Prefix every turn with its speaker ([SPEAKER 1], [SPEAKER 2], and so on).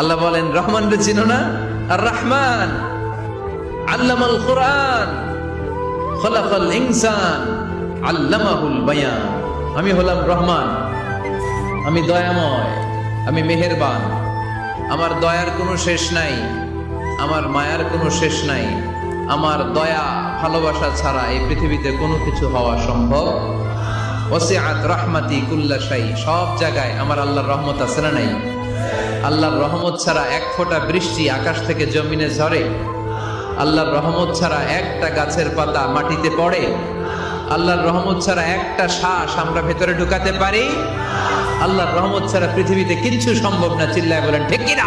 [SPEAKER 1] আল্লাহ বলেন রহমান রে চিনো না? আর রহমান আল্লামাল কোরআন খলাকাল ইনসান আল্লামাহুল বায়ান। আমি হলাম রহমান, আমি দয়াময়, আমি মেহেরবান। আমার দয়ার কোনো শেষ নাই, আমার মায়ার কোনো শেষ নাই। আমার দয়া ভালোবাসা ছাড়া এই পৃথিবীতে কোনো কিছু হওয়া সম্ভব। ওয়াসিআত রাহমাতি কুল্লা শাই, সব জায়গায় আমার আল্লাহর রহমত আছে না নাই? আল্লাহর রহমত ছাড়া এক ফোঁটা বৃষ্টি আকাশ থেকে জমিনে ঝরে? আল্লাহর রহমত ছাড়া একটা গাছের পাতা মাটিতে পড়ে? আল্লাহর রহমত ছাড়া একটা শ্বাস আমরা ভেতরে ঢুকাতে পারি? আল্লাহর রহমত ছাড়া পৃথিবীতে কিচ্ছু সম্ভব না। চিল্লায় বলেন ঠিক কিনা?